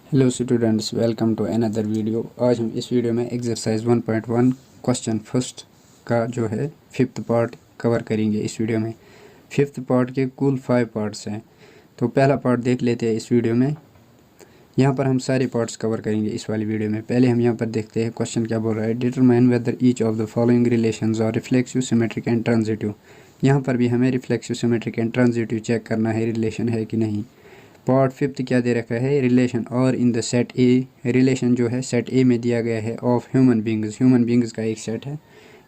Hello students, welcome to another video. आज हम इस वीडियो में एक्सरसाइज 1.1 क्वेश्चन फर्स्ट का जो है फिफ्थ पार्ट कवर करेंगे। इस वीडियो में फिफ्थ पार्ट के कुल 5 पार्ट्स हैं, तो पहला पार्ट देख लेते हैं इस वीडियो में। यहाँ पर हम सारे पार्ट्स कवर करेंगे इस वाली वीडियो में। पहले हम यहाँ पर देखते हैं क्वेश्चन क्या बोल रहा है। Determine whether each of the following relations are reflexive, symmetric and transitive. यहाँ पर भी हमें reflexive, symmetric and transitive check करना है, रिलेशन है कि नहीं। पार्ट फिफ्थ क्या दे रखा है, रिलेशन और in the set A. Relation जो है सेट ए में दिया गया है ऑफ ह्यूमन बींग्स का एक सेट है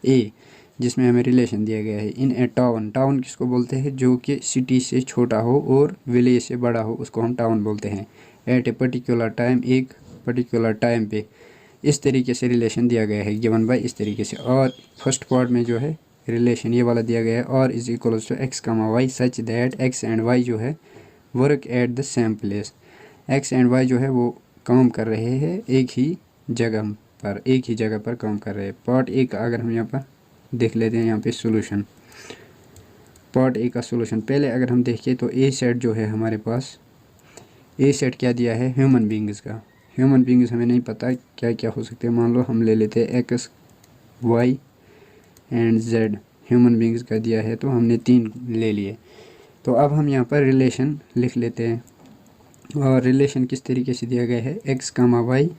ए, जिसमें हमें रिलेशन दिया गया है। इन ए टाउन, टाउन किसको बोलते हैं, जो कि सिटी से छोटा हो और विलेज से बड़ा हो, उसको हम टाउन बोलते हैं। एट ए पर्टिकुलर टाइम, एक पर्टिकुलर टाइम पे। इस तरीके से रिलेशन दिया गया है, गिवन बाय इस तरीके से। और फर्स्ट पार्ट में जो है रिलेशन ये वाला दिया गया है, और is equals to x comma y such that x and y जो है work at the same place. X and y जो है वो काम कर रहे हैं एक ही जगह पर काम कर रहे हैं। पार्ट ए का अगर हम यहाँ पर देख लेते हैं, यहाँ पे सॉल्यूशन, पार्ट ए का सॉल्यूशन। पहले अगर हम देखें तो ए सेट जो है हमारे पास, ए सेट क्या दिया है, ह्यूमन बींग्स का। ह्यूमन बींग्स हमें नहीं पता क्या क्या हो सकते हैं। मान लो हम ले लेते हैं x, y and z. Human beings का दिया है तो हमने 3 ले लिए। तो अब हम यहाँ पर रिलेशन लिख लेते हैं, और रिलेशन किस तरीके से दिया गया है, x comma y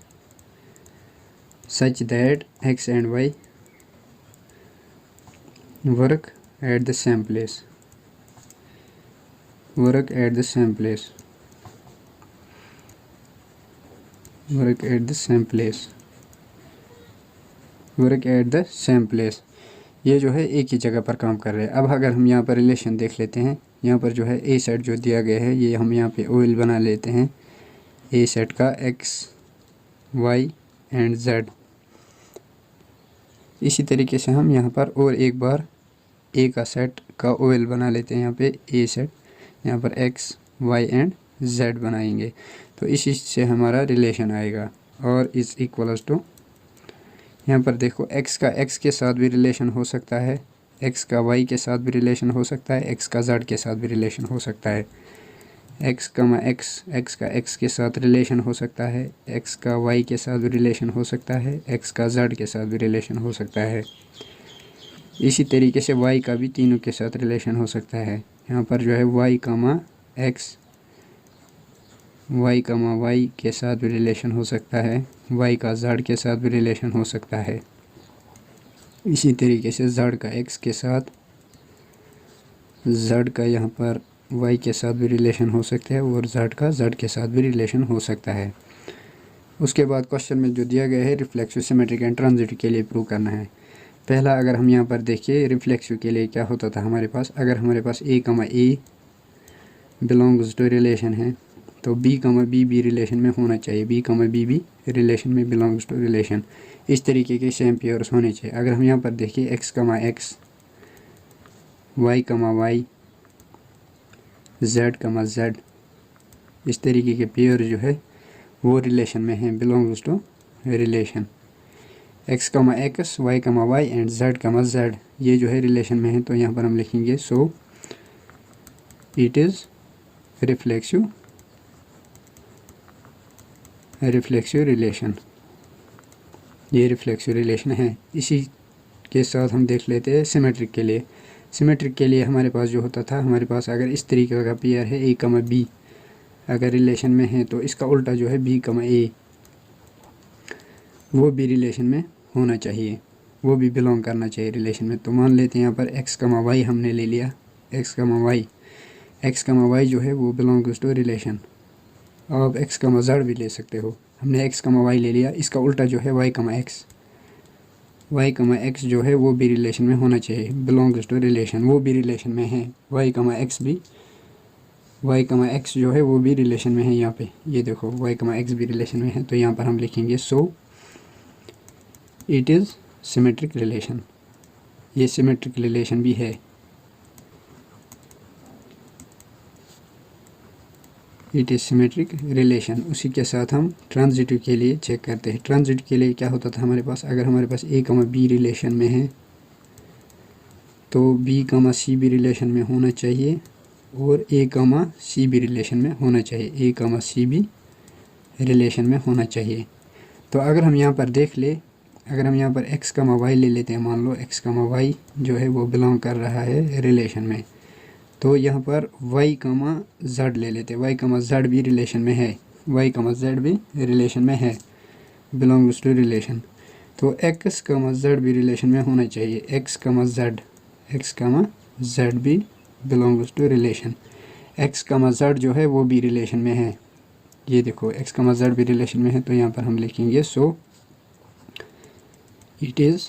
such that x and y work at the same place, work at the same place, work at the same place, work at the same place. ये जो है एक ही जगह पर काम कर रहे हैं। अब अगर हम यहाँ पर रिलेशन देख लेते हैं, यहाँ पर जो है ए सेट जो दिया गया है, ये हम यहाँ पे ओएल बना लेते हैं ए सेट का, एक्स वाई एंड जेड। इसी तरीके से हम यहाँ पर और एक बार ए का सेट का ओएल बना लेते हैं, यहाँ पे ए सेट, यहाँ पर एक्स वाई एंड जेड बनाएंगे। तो इसी से हमारा रिलेशन आएगा। और इज इक्वल्स टू, यहाँ पर देखो एक्स का एक्स के साथ भी रिलेशन हो सकता है, एक्स का वाई के साथ भी रिलेशन हो सकता है, एक्स का जेड के साथ भी रिलेशन हो सकता है। एक्स का एक्स के साथ रिलेशन हो सकता है, एक्स का वाई के साथ भी रिलेशन हो सकता है, एक्स का जेड के साथ भी रिलेशन हो सकता है। इसी तरीके से वाई का भी तीनों के साथ रिलेशन हो सकता है। यहाँ पर जो है वाई कामा वाई के साथ भी रिलेशन हो सकता है, वाई का जेड के साथ भी रिलेशन हो सकता है। इसी तरीके से जेड का एक्स के साथ, जेड का यहाँ पर वाई के साथ भी रिलेशन हो सकता है, और जेड का जेड के साथ भी रिलेशन हो सकता है। उसके बाद क्वेश्चन में जो दिया गया है रिफ्लेक्सिव, सिमेट्रिक एंड ट्रांजिटिव के लिए प्रूव करना है। पहला अगर हम यहाँ पर देखिए रिफ्लेक्सिव के लिए क्या होता था हमारे पास, अगर हमारे पास ए कमा ए बिलोंग्स टू रिलेशन है, तो बी कमा बी भी रिलेशन में होना चाहिए, बी कमा बी भी रिलेशन में बिलोंग्स टू रिलेशन। इस तरीके के सेम पेयर्स होने चाहिए। अगर हम यहाँ पर देखिए x comma x, y comma Y, Z comma Z, इस तरीके के पेयर जो है वो रिलेशन में हैं, belongs to relation. X comma x, y comma y and z comma z, ये जो है रिलेशन में है। तो यहाँ पर हम लिखेंगे so it is reflexive relation, ये रिफ्लेक्सिव रिलेशन है। इसी के साथ हम देख लेते हैं सिमेट्रिक के लिए। सिमेट्रिक के लिए हमारे पास जो होता था, हमारे पास अगर इस तरीके का पेयर है ए कमा बी अगर रिलेशन में है, तो इसका उल्टा जो है बी कमा ए, वो भी रिलेशन में होना चाहिए, वो भी बिलोंग करना चाहिए रिलेशन में। तो मान लेते हैं यहाँ पर एक्स कमा वाई हमने ले लिया, एक्स कमा वाई जो है वो बिलोंग्स टू रिलेशन। आप एक्स कमा जेड भी ले सकते हो, हमने एक्स कमा वाई ले लिया, इसका उल्टा जो है वाई कमा एक्स जो है वो भी रिलेशन में होना चाहिए, बिलोंग्स टू रिलेशन, वो भी रिलेशन में है। वाई कमा एक्स जो है वो भी रिलेशन में है। यहाँ पे ये देखो वाई कमा एक्स भी रिलेशन में है। तो यहाँ पर हम लिखेंगे so it is symmetric relation, ये सिमेट्रिक रिलेशन भी है, इट इज़ सिमेट्रिक रिलेशन। उसी के साथ हम ट्रांजिटिव के लिए चेक करते हैं। ट्रांजिटिव के लिए क्या होता था हमारे पास, अगर हमारे पास ए कमा बी रिलेशन में है, तो बी कमा सी भी रिलेशन में होना चाहिए, और ए कमा सी भी रिलेशन में होना चाहिए, ए कमा सी भी रिलेशन में होना चाहिए। तो अगर हम यहाँ पर देख ले, अगर हम यहाँ पर x कमा वाई ले लेते हैं, मान लो x कमा वाई जो है वो बिलोंग कर रहा है रिलेशन में, तो यहाँ पर y कमा z ले लेते हैं, y कमा z भी रिलेशन में है, y कमा z भी रिलेशन में है, बिलोंग्स टू रिलेशन। तो x कमा z भी रिलेशन में होना चाहिए, x कमा z भी बिलोंग्स टू रिलेशन। x कमा z जो है वो भी रिलेशन में है, ये देखो x कमा z भी रिलेशन में है, तो यहाँ पर हम लिखेंगे so it is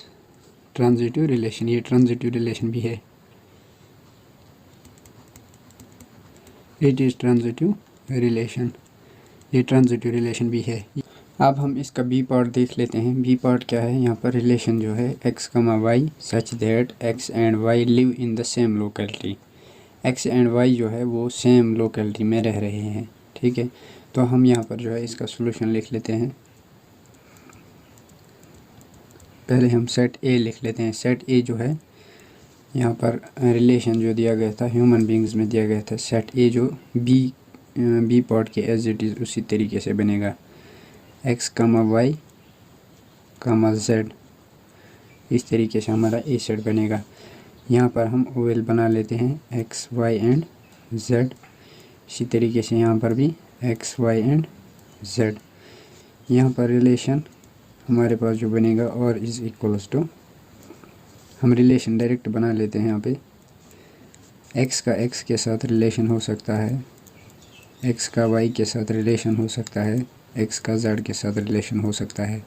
transitive relation, ये ट्रांजिटिव रिलेशन भी है, इट इज़ ट्रांजिटिव रिलेशन, ये ट्रांजिटिव रिलेशन भी है। अब हम इसका बी पार्ट देख लेते हैं। बी पार्ट क्या है, यहाँ पर रिलेशन जो है x comma Y such that x and y live in the same locality, x and y जो है वो सेम लोकेलिटी में रह रहे हैं, ठीक है। तो हम यहाँ पर जो है इसका सॉल्यूशन लिख लेते हैं। पहले हम सेट ए लिख लेते हैं। सेट ए जो है यहाँ पर रिलेशन जो दिया गया था ह्यूमन बींग्स में दिया गया था, सेट ए जो बी पार्ट के एज इट इज़ उसी तरीके से बनेगा, x कमा वाई कमा जेड, इस तरीके से हमारा ए सेट बनेगा। यहाँ पर हम ओवेल बना लेते हैं x y एंड z, इसी तरीके से यहाँ पर भी x y एंड z। यहाँ पर रिलेशन हमारे पास जो बनेगा और इज़ इक्वल्स टू, हम रिलेशन डायरेक्ट बना लेते हैं। यहाँ पे x का x के साथ रिलेशन हो सकता है, x का y के साथ रिलेशन हो सकता है, x का z के साथ रिलेशन हो सकता है।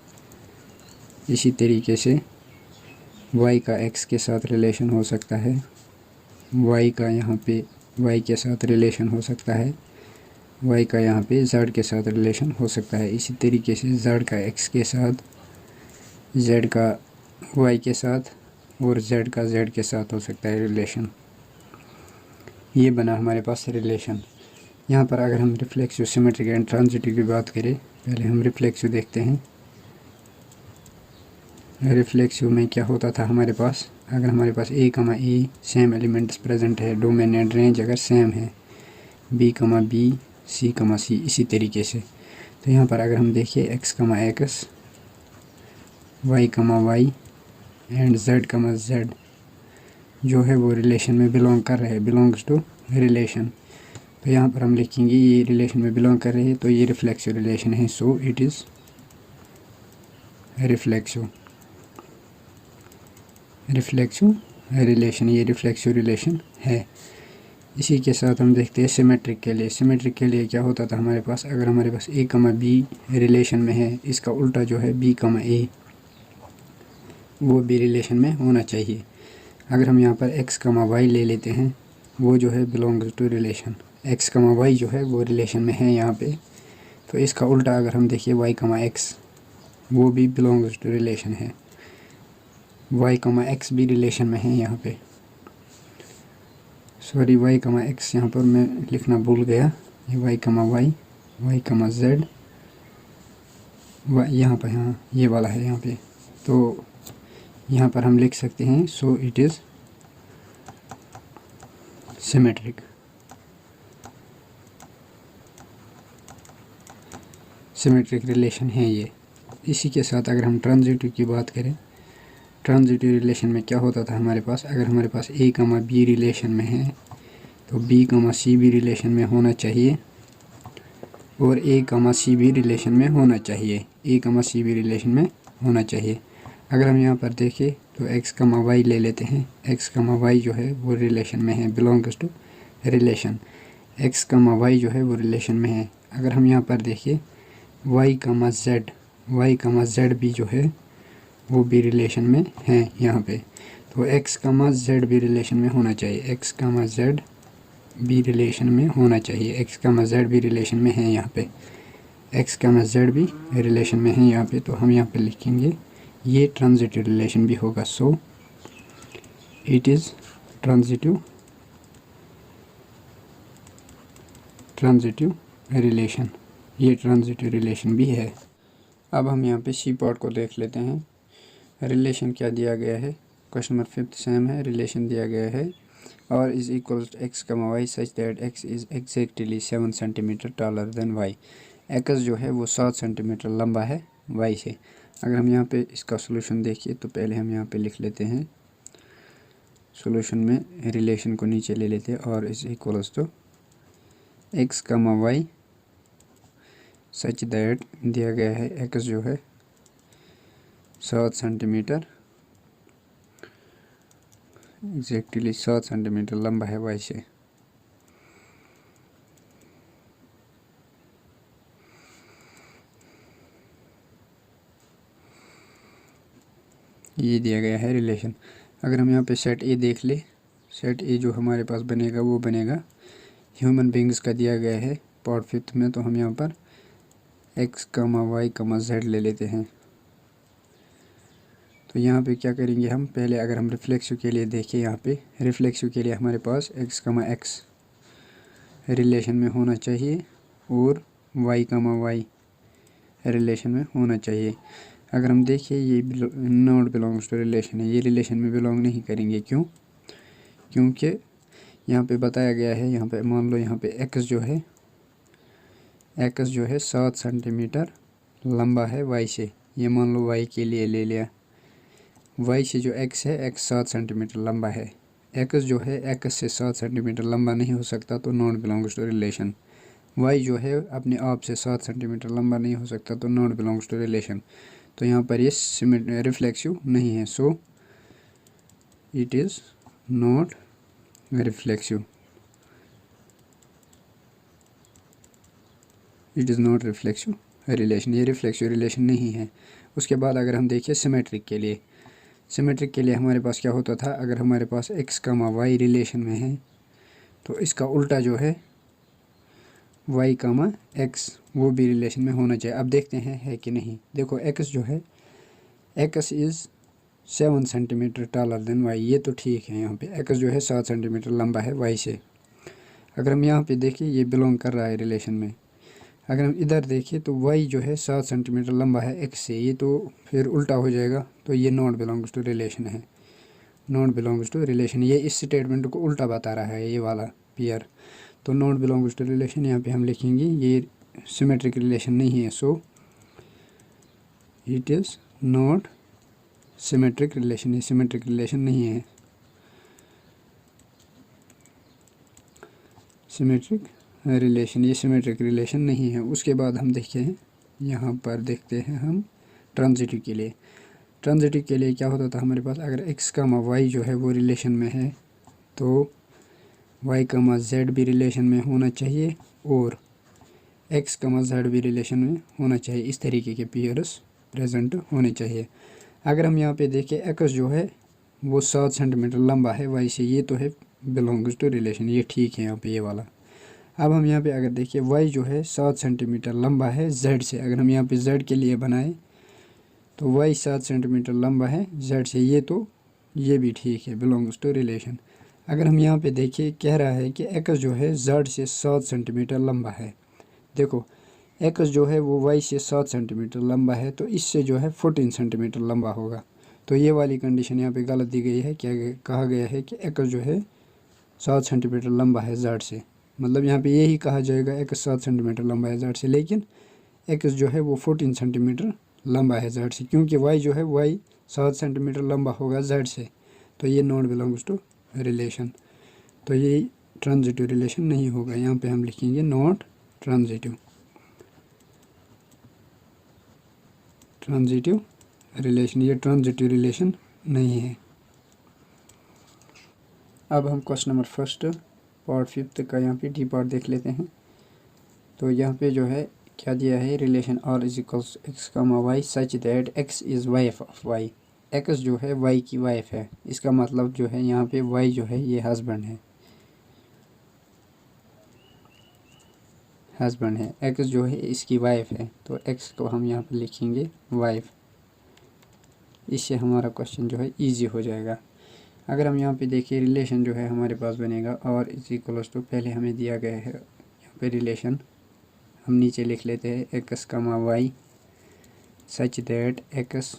इसी तरीके से y का x के साथ रिलेशन हो सकता है, y का यहाँ पे y के साथ रिलेशन हो सकता है, y का यहाँ पे z के साथ रिलेशन हो सकता है। इसी तरीके से z का x के साथ, z का y के साथ और z का z के साथ हो सकता है रिलेशन। ये बना हमारे पास रिलेशन। यहाँ पर अगर हम रिफ्लेक्सिव, सिमेट्रिक एंड ट्रांजिटिव की बात करें, पहले हम रिफ्लेक्सिव देखते हैं। रिफ्लेक्सिव में क्या होता था हमारे पास, अगर हमारे पास a कमा ए सेम एलिमेंट्स प्रेजेंट है, डोमेन एंड रेंज अगर सेम है, b कमा बी c कमा सी, इसी तरीके से। तो यहाँ पर अगर हम देखिए x कमा एक्स, y कमा वाई एंड z कमा z जो है वो रिलेशन में बिलोंग कर रहे हैं, बिलोंग्स टू रिलेशन। तो यहाँ पर हम लिखेंगे ये रिलेशन में बिलोंग कर रहे हैं, तो ये रिफ्लेक्सिव रिलेशन है, so it is reflexive relation, ये रिफ्लेक्सिव रिलेशन है। इसी के साथ हम देखते हैं सिमेट्रिक के लिए। सिमेट्रिक के लिए क्या होता था हमारे पास, अगर हमारे पास a कमा बी रिलेशन में है, इसका उल्टा जो है b कमा ए वो भी रिलेशन में होना चाहिए। अगर हम यहाँ पर x कमा वाई ले लेते हैं, वो जो है belongs to relation, x comma Y जो है वो रिलेशन में है यहाँ पे, तो इसका उल्टा अगर हम देखिए y कमा एक्स वो भी बिलोंग्स टू रिलेशन है, y कमा एक्स भी रिलेशन में है यहाँ पे। सॉरी, y कमा एक्स यहाँ पर मैं लिखना भूल गया, ये y कमा वाई, y कमा जेड, यहाँ पर, हाँ ये वाला है यहाँ पे। तो यहाँ पर हम लिख सकते हैं so it is symmetric, symmetric relation है ये। इसी के साथ अगर हम ट्रांजिटिव की बात करें, ट्रांजिटिव रिलेशन में क्या होता था हमारे पास, अगर हमारे पास a कमा बी रिलेशन में है तो b कमा सी भी रिलेशन में होना चाहिए और a कमा सी भी रिलेशन में होना चाहिए, a कमा सी भी रिलेशन में होना चाहिए। अगर हम यहाँ पर देखें तो x कमा वाई ले लेते हैं, x कमा वाई जो है वो रिलेशन में है, belongs to relation, x comma Y जो है वो रिलेशन में है। अगर हम यहाँ पर देखिए y कमा z भी जो है वो भी रिलेशन में है यहाँ पे, तो x कमा z भी रिलेशन में होना चाहिए, x कमा z भी रिलेशन में होना चाहिए, x कमा z भी रिलेशन में है यहाँ पे, x कमा z भी रिलेशन में है यहाँ पे। तो हम यहाँ पे लिखेंगे ये ट्रांजिटिव रिलेशन भी होगा, so it is transitive relation, ये ट्रांजिटिव रिलेशन भी है। अब हम यहाँ पे सी पार्ट को देख लेते हैं। रिलेशन क्या दिया गया है, क्वेश्चन नंबर 5 सेम है, रिलेशन दिया गया है और is equals to x comma Y such that x is exactly 7 centimetre taller than y. X जो है वो 7 सेंटीमीटर लंबा है वाई से। अगर हम यहाँ पे इसका सोल्यूशन देखिए तो पहले हम यहाँ पे लिख लेते हैं, सोल्यूशन में रिलेशन को नीचे ले लेते हैं और इस equals to x comma Y such that दिया गया है एक्स जो है 7 सेंटीमीटर, एग्जैक्टली 7 सेंटीमीटर लंबा है वाई से। ये दिया गया है रिलेशन। अगर हम यहाँ पे सेट ए देख ले, सेट ए जो हमारे पास बनेगा वो बनेगा ह्यूमन बींग्स का दिया गया है पार्ट 5 में, तो हम यहाँ पर एक्स कमा वाई कमा जेड ले लेते हैं। तो यहाँ पे क्या करेंगे हम, पहले अगर हम रिफ्लेक्सिव के लिए देखें, यहाँ पे रिफ्लेक्सिव के लिए हमारे पास एक्स कमा एक्स रिलेशन में होना चाहिए और वाई कमा वाई रिलेशन में होना चाहिए। अगर हम देखिए ये नॉट बिलोंग्स टू रिलेशन है, ये रिलेशन में बिलोंग नहीं करेंगे। क्यों? क्योंकि यहाँ पे बताया गया है, यहाँ पे मान लो यहाँ पे एक्स जो है 7 सेंटीमीटर लंबा है वाई से। ये मान लो वाई के लिए ले लिया, वाई से जो एक्स है एक्स 7 सेंटीमीटर लंबा है। एक्स जो है एक्स से 7 सेंटीमीटर लंबा नहीं हो सकता, तो not belongs to relation. Y जो है अपने आप से 7 सेंटीमीटर लंबा नहीं हो सकता, तो नॉट बिलोंग्स टू रिलेशन। तो यहाँ पर ये रिफ्लेक्सिव नहीं है, so it is not reflexive, it is not reflexive relation, ये रिफ्लेक्सिव रिलेशन नहीं है। उसके बाद अगर हम देखिए सिमेट्रिक के लिए, सिमेट्रिक के लिए हमारे पास क्या होता था, अगर हमारे पास एक्स कमा वाई रिलेशन में है तो इसका उल्टा जो है वाई कमा एक्स वो भी रिलेशन में होना चाहिए। अब देखते हैं है कि नहीं। देखो एक्स जो है x is 7 centimetre taller than y, ये तो ठीक है। यहाँ पे एक्स जो है 7 सेंटीमीटर लंबा है वाई से। अगर हम यहाँ पे देखें ये बिलोंग कर रहा है रिलेशन में। अगर हम इधर देखें तो वाई जो है 7 सेंटीमीटर लंबा है एक्स से, ये तो फिर उल्टा हो जाएगा, तो ये नॉट बिलोंग्स टू रिलेशन है, नॉट बिलोंग्स टू रिलेशन। ये इस स्टेटमेंट को उल्टा बता रहा है ये वाला पेयर, तो नॉट बिलोंग्स टू रिलेशन यहाँ पे हम लिखेंगे ये सिमेट्रिक रिलेशन नहीं है, so it is not symmetric relation, ये सिमेट्रिक रिलेशन नहीं है, सिमेट्रिक रिलेशन, ये सिमेट्रिक रिलेशन नहीं है। उसके बाद हम देखते हैं, यहाँ पर देखते हैं हम ट्रांजिटिव के लिए। ट्रांजिटिव के लिए क्या होता था हमारे पास, अगर एक्स कमा वाई जो है वो रिलेशन में है तो वाई कमा जेड भी रिलेशन में होना चाहिए और एक्स कमा जेड भी रिलेशन में होना चाहिए। इस तरीके के पेयर्स प्रेजेंट होने चाहिए। अगर हम यहाँ पे देखें एक्स जो है वो 7 सेंटीमीटर लंबा है वाई से, ये तो है बिलोंग्स टू रिलेशन, ये ठीक है यहाँ पे ये वाला। अब हम यहाँ पे अगर देखिए वाई जो है 7 सेंटीमीटर लंबा है जेड से, अगर हम यहाँ पे जेड के लिए बनाए तो वाई 7 सेंटीमीटर लंबा है जेड से, ये तो ये भी ठीक है बिलोंग्स टू रिलेशन। अगर हम यहाँ पे देखिए कह रहा है कि एक्स जो है जेड से 7 सेंटीमीटर लंबा है। देखो एक्स जो है वो वाई से 7 सेंटीमीटर लंबा है, तो इससे जो है 14 सेंटीमीटर लंबा होगा। तो ये वाली कंडीशन यहाँ पे गलत दी गई है। क्या कहा गया है कि एक्स जो है 7 सेंटीमीटर लंबा है जेड से, मतलब यहाँ पे यही कहा जाएगा एक्स 7 सेंटीमीटर लंबा है जेड से, लेकिन एक्स जो है वो 14 सेंटीमीटर लंबा है जेड से, क्योंकि वाई जो है वाई 7 सेंटीमीटर लंबा होगा जेड से, तो ये नॉट बिलोंग्स टू रिलेशन, तो ये ट्रांजिटिव रिलेशन नहीं होगा। यहाँ पे हम लिखेंगे नॉट ट्रांजिटिव, ट्रांजिटिव रिलेशन, ये ट्रांजिटिव रिलेशन नहीं है। अब हम क्वेश्चन नंबर फर्स्ट पार्ट 5 का यहाँ पे डी पार्ट देख लेते हैं। तो यहाँ पे जो है क्या दिया है, relation R is equals X comma Y such that x is wife of Y. X जो है वाई की वाइफ है, इसका मतलब जो है यहाँ पे वाई जो है ये हस्बैंड है, हस्बैंड है। एक्स जो है इसकी वाइफ है, तो एक्स को हम यहाँ पे लिखेंगे वाइफ। इससे हमारा क्वेश्चन जो है इजी हो जाएगा। अगर हम यहाँ पे देखिए रिलेशन जो है हमारे पास बनेगा और इज इक्वल्स टू, पहले हमें दिया गया है यहाँ पे रिलेशन, हम नीचे लिख लेते हैं x comma Y such that x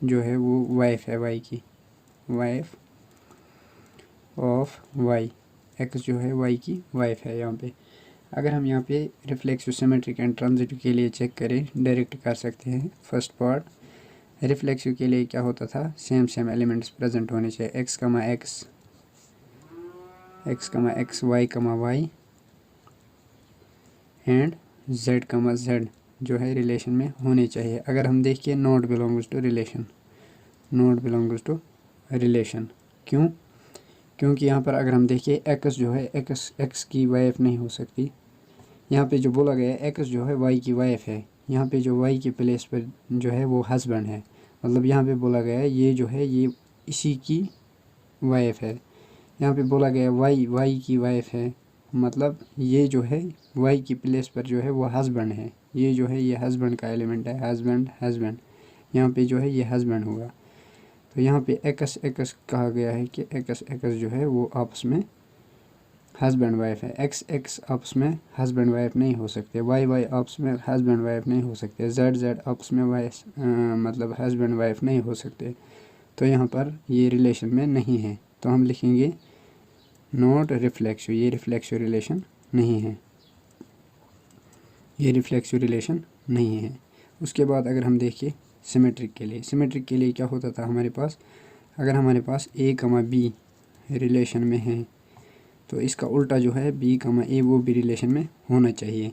जो है वो वाइफ है वाई की, वाइफ ऑफ वाई, एक्स जो है वाई की वाइफ है यहाँ पे। अगर हम यहाँ पे रिफ्लेक्सिव, सिमेट्रिक एंड ट्रांजिटिव के लिए चेक करें, डायरेक्ट कर सकते हैं। फर्स्ट पार्ट, रिफ्लेक्सिव के लिए क्या होता था, सेम एलिमेंट्स प्रेजेंट होने चाहिए, x comma x, y comma y and z comma Z जो है रिलेशन में होने चाहिए। अगर हम देखिए नॉट बिलोंग्स टू रिलेशन, क्यों? क्योंकि यहाँ पर अगर हम देखिए एक्स जो है एक्स की वाइफ नहीं हो सकती। यहाँ पे जो बोला गया है एक्स जो है वाई की वाइफ है, यहाँ पे जो वाई के प्लेस पर जो है वो हस्बैंड है, मतलब यहाँ पे बोला गया है ये जो है ये इसी की वाइफ है। यहाँ पे बोला गया वाई की वाइफ है, मतलब ये जो है वाई की प्लेस पर जो है वो हस्बैंड है, ये जो है ये हस्बैंड का एलिमेंट है, हस्बैंड यहाँ पे जो है ये हस्बैंड होगा। तो यहाँ पे एक्स कहा गया है कि एक्स जो है वो आपस में हस्बैंड वाइफ है। एक्स आपस में हस्बैंड वाइफ नहीं हो सकते, वाई आपस में हस्बैंड वाइफ नहीं हो सकते, जेड आपस में मतलब हस्बैंड वाइफ नहीं हो सकते। तो यहाँ पर ये रिलेशन में नहीं है, तो हम लिखेंगे नॉट रिफ्लेक्सिव, ये रिफ्लेक्सिव रिलेशन नहीं है, ये रिफ्लेक्सिव रिलेशन नहीं है। उसके बाद अगर हम देखिए सिमेट्रिक के लिए क्या होता था हमारे पास, अगर हमारे पास ए कमा बी रिलेशन में है तो इसका उल्टा जो है बी कमा ए वो भी रिलेशन में होना चाहिए।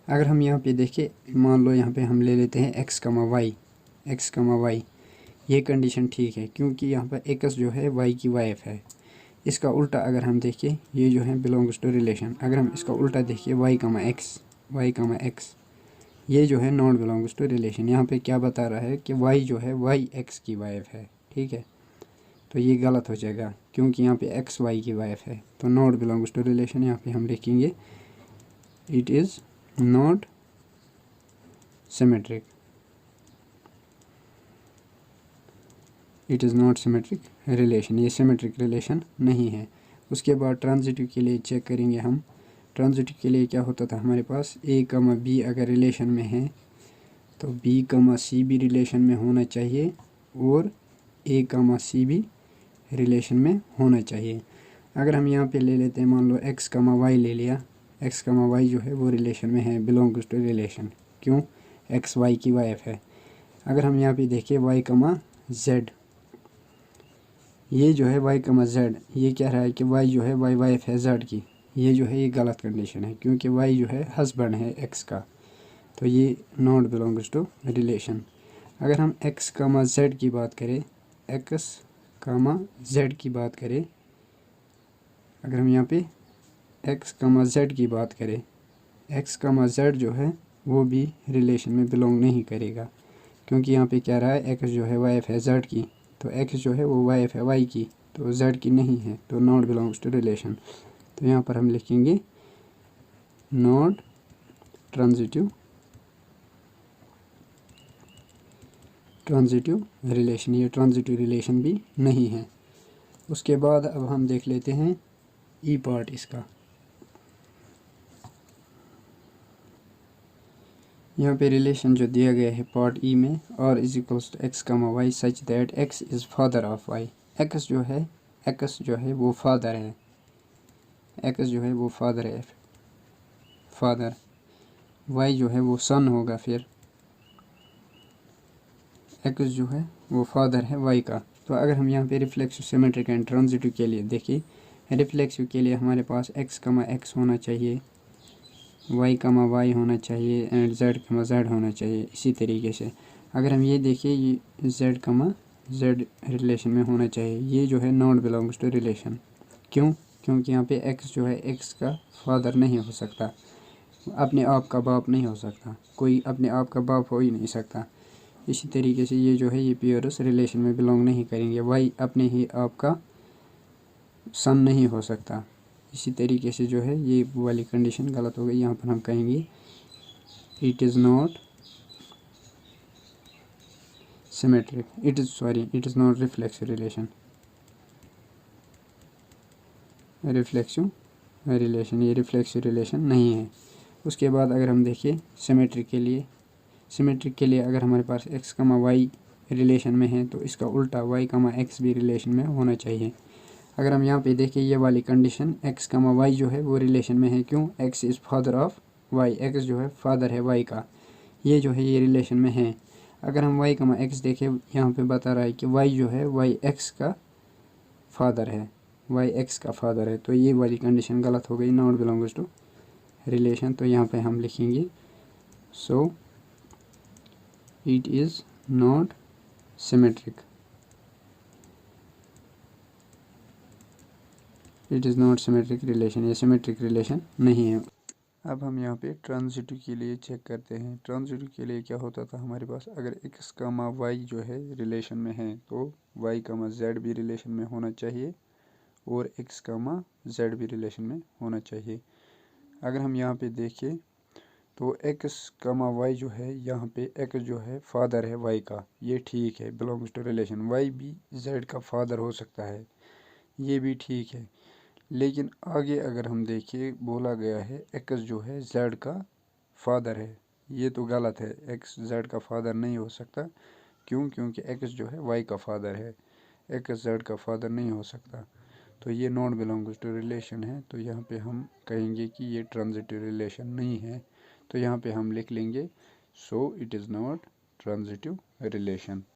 अगर हम यहाँ पे देखें, मान लो यहाँ पे हम ले लेते हैं एक्स कमा वाई, ये कंडीशन ठीक है क्योंकि यहाँ पर एक्स जो है वाई की वाइफ है। इसका उल्टा अगर हम देखिए ये जो है बिलोंग्स टू रिलेशन, अगर हम इसका उल्टा देखिए वाई कमा एक्स ये जो है नॉट बिलोंग्स टू रिलेशन। यहाँ पे क्या बता रहा है कि वाई जो है वाई एक्स की वाइफ है, ठीक है, तो ये गलत हो जाएगा क्योंकि यहाँ पे एक्स वाई की वाइफ है, तो नॉट बिलोंग्स टू रिलेशन यहाँ पे हम लिखेंगे it is not symmetric, symmetric relation, ये सिमेट्रिक रिलेशन नहीं है। उसके बाद ट्रांजिटिव के लिए चेक करेंगे हम। ट्रांजिटिव के लिए क्या होता था हमारे पास, ए कमा बी अगर रिलेशन में है तो बी कमा सी भी रिलेशन में होना चाहिए और ए कमा सी भी रिलेशन में होना चाहिए। अगर हम यहाँ पे ले लेते हैं, मान लो एक्स कमा वाई ले लिया, एक्स कमा वाई जो है वो रिलेशन में है, बिलोंग्स टू रिलेशन, क्यों, एक्स वाई की वाइफ है। अगर हम यहाँ पे देखिए वाई कमा जेड, ये जो है वाई कमा जेड, ये कह रहा है कि वाई जो है वाई वाइफ है जेड की, ये जो है ये गलत कंडीशन है क्योंकि वाई जो है हस्बैंड है एक्स का, तो ये नॉट बिलोंग्स टू रिलेशन। अगर हम एक्स कामा जेड की बात करें, अगर हम यहाँ पे एक्स कामा जेड की बात करें, एक्स कामा जेड जो है वो भी रिलेशन में बिलोंग नहीं करेगा क्योंकि यहाँ पे क्या रहा है एक्स जो है वाइफ है जेड की, तो एक्स जो है वो वाइफ है वाई की, तो जेड की नहीं है, तो नॉट बिलोंग्स टू रिलेशन। तो यहाँ पर हम लिखेंगे नॉट ट्रांजिटिव रिलेशन, ये ट्रांजिटिव रिलेशन भी नहीं है। उसके बाद अब हम देख लेते हैं ई पार्ट इसका। यहाँ पे रिलेशन जो दिया गया है पार्ट ई में, और is equals to x comma Y such that x is father of Y, x जो है वो फादर है, फादर, वाई जो है वो सन होगा, फिर एक्स जो है वो फादर है वाई का। तो अगर हम यहाँ पे रिफ्लेक्सिव, सिमेट्रिक एंड ट्रांजिटिव के लिए देखिए, रिफ्लेक्सिव के लिए हमारे पास एक्स कमा एक्स होना चाहिए, वाई कमा वाई होना चाहिए एंड जेड कमा जेड होना चाहिए। इसी तरीके से अगर हम ये देखिए, ये जेड कमा जेड रिलेशन में होना चाहिए, ये जो है नॉट बिलोंग्स टू रिलेशन, क्यों, क्योंकि यहाँ पे एक्स जो है एक्स का फादर नहीं हो सकता, अपने आप का बाप नहीं हो सकता, कोई अपने आप का बाप हो ही नहीं सकता। इसी तरीके से ये जो है ये प्योरस रिलेशन में बिलोंग नहीं करेंगे, वाई अपने ही आप का सन नहीं हो सकता। इसी तरीके से जो है ये वाली कंडीशन गलत हो गई, यहाँ पर हम कहेंगे it is not symmetric, it is not reflexive relation, ये रिफ्लेक्सिव रिलेशन नहीं है। उसके बाद अगर हम देखिए सिमेट्रिक के लिए अगर हमारे पास एक्स कमा वाई रिलेशन में है तो इसका उल्टा वाई कमा एक्स भी रिलेशन में होना चाहिए। अगर हम यहाँ पे देखें ये वाली कंडीशन x कमा वाई जो है वो रिलेशन में है, क्यों? x is father of y, x जो है फादर है y का, ये जो है ये रिलेशन में है। अगर हम y कमा x देखें, यहाँ पे बता रहा है कि y जो है y x का फादर है, y x का फादर है, तो ये वाली कंडीशन गलत हो गई, नॉट बिलोंग्स टू रिलेशन। तो यहाँ पे हम लिखेंगे so it is not symmetric, it is not symmetric relation, ये सिमेट्रिक रिलेशन नहीं है। अब हम यहाँ पे ट्रांजिटिव के लिए चेक करते हैं। ट्रांजिटिव के लिए क्या होता था हमारे पास, अगर x कामा वाई जो है रिलेशन में है तो y कामा जेड भी रिलेशन में होना चाहिए और x कामा जेड भी रिलेशन में होना चाहिए। अगर हम यहाँ पे देखें तो x कामा वाई जो है, यहाँ पे x जो है फादर है y का, ये ठीक है, बिलोंग्स टू रिलेशन। y भी z का फादर हो सकता है, ये भी ठीक है। लेकिन आगे अगर हम देखें, बोला गया है x जो है z का फादर है, ये तो गलत है, x z का फादर नहीं हो सकता। क्यों? क्योंकि x जो है y का फादर है, x z का फादर नहीं हो सकता, तो ये नॉट बिलोंग्स टू रिलेशन है। तो यहाँ पे हम कहेंगे कि ये ट्रांजिटिव रिलेशन नहीं है, तो यहाँ पे हम लिख लेंगे so it is not transitive relation.